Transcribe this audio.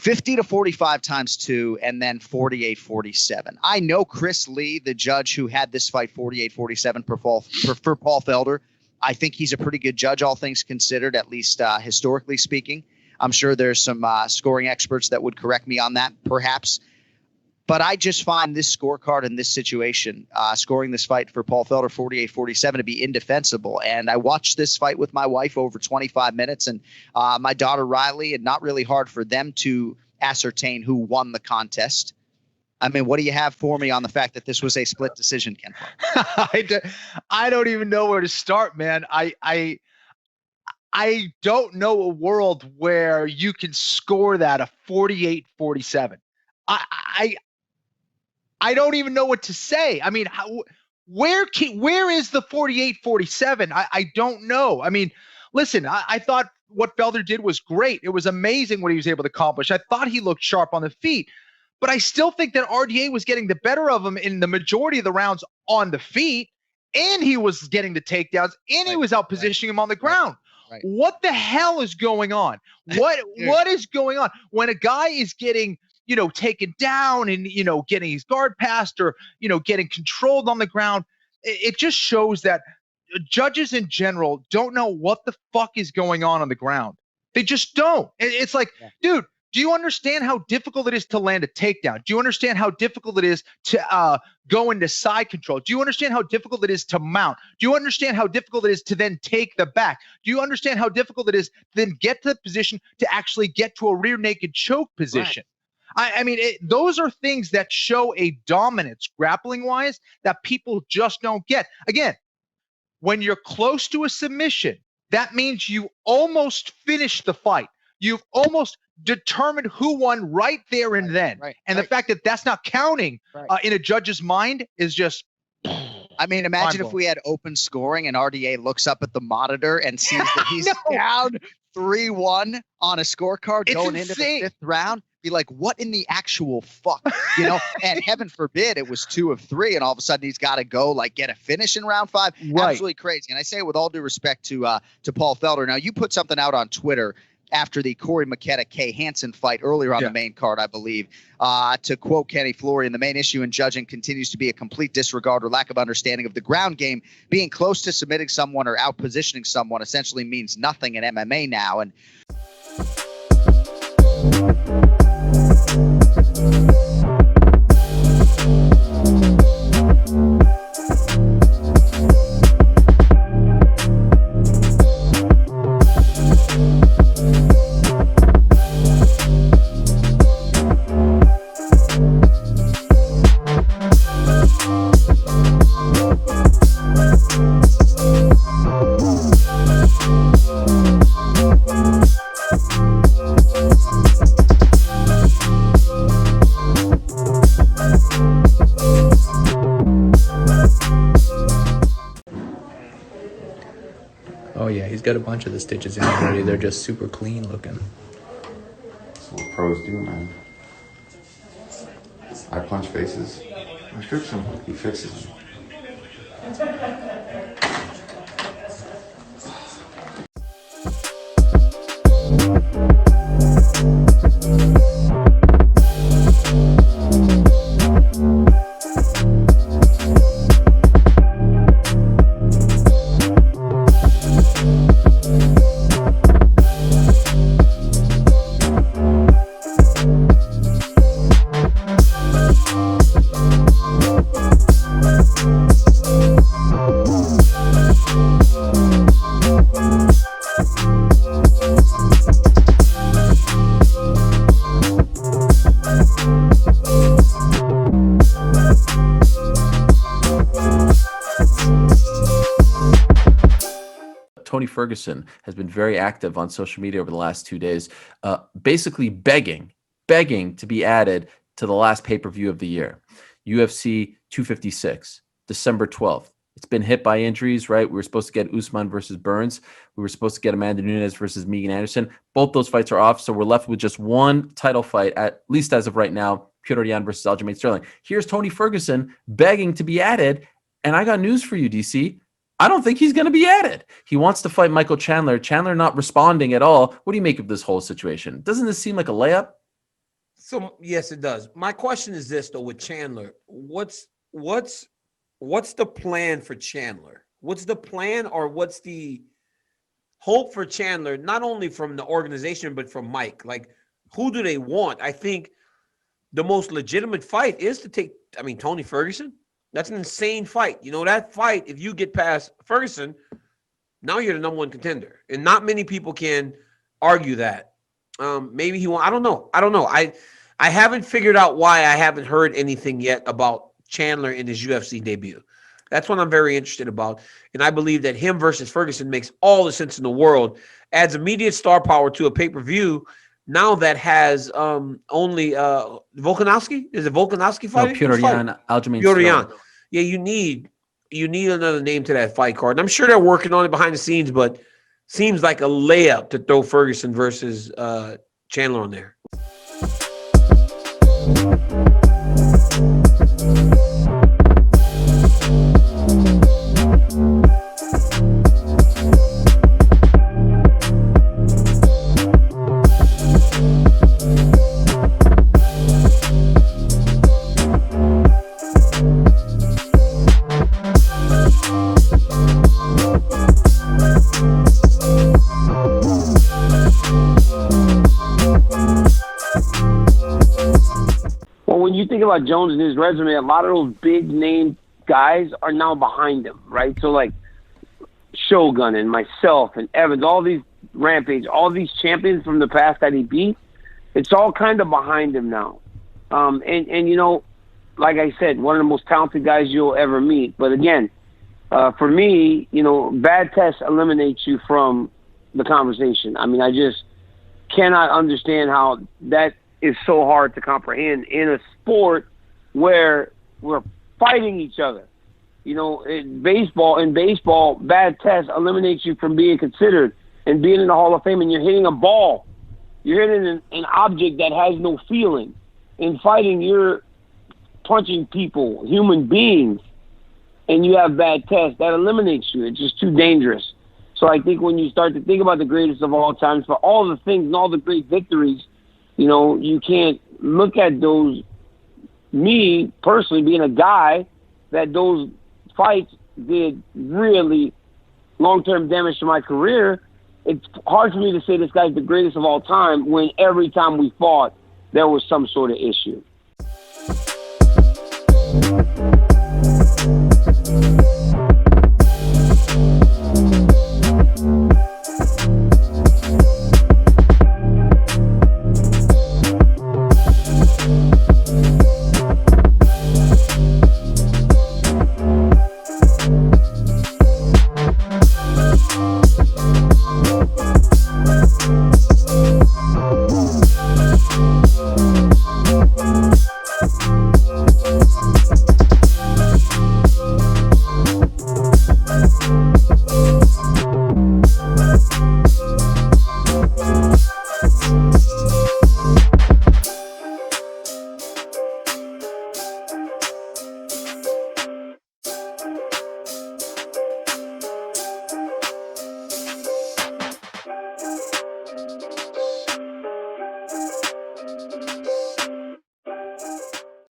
50 to 45 times 2, and then 48-47. I know Chris Lee, the judge who had this fight 48-47 for Paul Felder. I think he's a pretty good judge, all things considered, at least historically speaking. I'm sure there's some scoring experts that would correct me on that, perhaps. But I just find this scorecard in this situation, scoring this fight for Paul Felder 48-47 to be indefensible. And I watched this fight with my wife over 25 minutes and my daughter Riley, and not really hard for them to ascertain who won the contest. I mean, what do you have for me on the fact that this was a split decision, Ken? I don't even know where to start, man. I don't know a world where you can score that a 48-47. I don't even know what to say. I mean, where is the 48-47? I don't know. I mean, listen, I thought what Felder did was great. It was amazing what he was able to accomplish. I thought he looked sharp on the feet, but I still think that RDA was getting the better of him in the majority of the rounds on the feet, and he was getting the takedowns, and he was out positioning him on the ground. Right. What the hell is going on? What is going on when a guy is getting, taken down and, getting his guard passed or, getting controlled on the ground? It just shows that judges in general don't know what the fuck is going on the ground. They just don't. It's like, dude, do you understand how difficult it is to land a takedown? Do you understand how difficult it is to go into side control? Do you understand how difficult it is to mount? Do you understand how difficult it is to then take the back? Do you understand how difficult it is to then get to the position to actually get to a rear naked choke position? Right. I mean, those are things that show a dominance grappling-wise that people just don't get. Again, when you're close to a submission, that means you almost finished the fight. You've almost determined who won right there and then. Right, and the fact that that's not counting in a judge's mind is just... I mean, imagine if we had open scoring and RDA looks up at the monitor and sees that he's down 3-1 on a scorecard going into the 5th round. Be like, what in the actual fuck, and heaven forbid it was 2 of 3 and all of a sudden he's got to go get a finish in round 5. Right. Absolutely crazy. And I say it with all due respect to Paul Felder. Now, you put something out on Twitter after the Corey Makeda-Kay Hansen fight earlier on the main card, I believe, to quote Kenny Florian, the main issue in judging continues to be a complete disregard or lack of understanding of the ground game. Being close to submitting someone or out-positioning someone essentially means nothing in MMA now. And oh yeah, he's got a bunch of the stitches in already. They're just super clean looking. That's what pros do, man. I punch faces. I fix him. He fixes me. Tony Ferguson has been very active on social media over the last 2 days, basically begging to be added to the last pay-per-view of the year, UFC 256, December 12th. It's been hit by injuries, right? We were supposed to get Usman versus Burns. We were supposed to get Amanda Nunes versus Megan Anderson. Both those fights are off, so we're left with just one title fight, at least as of right now, Petr Yan versus Aljamain Sterling. Here's Tony Ferguson begging to be added, and I got news for you, DC. I don't think he's going to be added. He wants to fight Michael Chandler. Chandler not responding at all. What do you make of this whole situation? Doesn't this seem like a layup? So yes, it does. My question is this though: with Chandler, what's the plan for Chandler? What's the plan, or what's the hope for Chandler? Not only from the organization, but from Mike. Like, who do they want? I think the most legitimate fight is to take. I mean, Tony Ferguson. That's an insane fight. You know, that fight. If you get past Ferguson, now you're the number one contender, and not many people can argue that. Maybe he won't. I don't know. I haven't figured out why I haven't heard anything yet about Chandler in his UFC debut. That's what I'm very interested about. And I believe that him versus Ferguson makes all the sense in the world, adds immediate star power to a pay-per-view now that has only Volkanovski. Is it Volkanovski fighting? No, Petr, Aljamain Sterling. Yeah, you need another name to that fight card. And I'm sure they're working on it behind the scenes, but seems like a layup to throw Ferguson versus Chandler on there. When you think about Jones and his resume, a lot of those big name guys are now behind him, right? So like Shogun and myself and Evans, all these Rampage, all these champions from the past that he beat, it's all kind of behind him now. And you know, like I said, one of the most talented guys you'll ever meet. But again, for me, you know, bad tests eliminates you from the conversation. I mean, I just cannot understand how that is so hard to comprehend in a sport where we're fighting each other. You know, in baseball, bad tests eliminates you from being considered and being in the Hall of Fame, and you're hitting a ball. You're hitting an object that has no feeling. In fighting, you're punching people, human beings, and you have bad tests. That eliminates you. It's just too dangerous. So I think when you start to think about the greatest of all times, for all the things and all the great victories, you know, you can't look at those, me personally being a guy, that those fights did really long-term damage to my career. It's hard for me to say this guy's the greatest of all time when every time we fought, there was some sort of issue.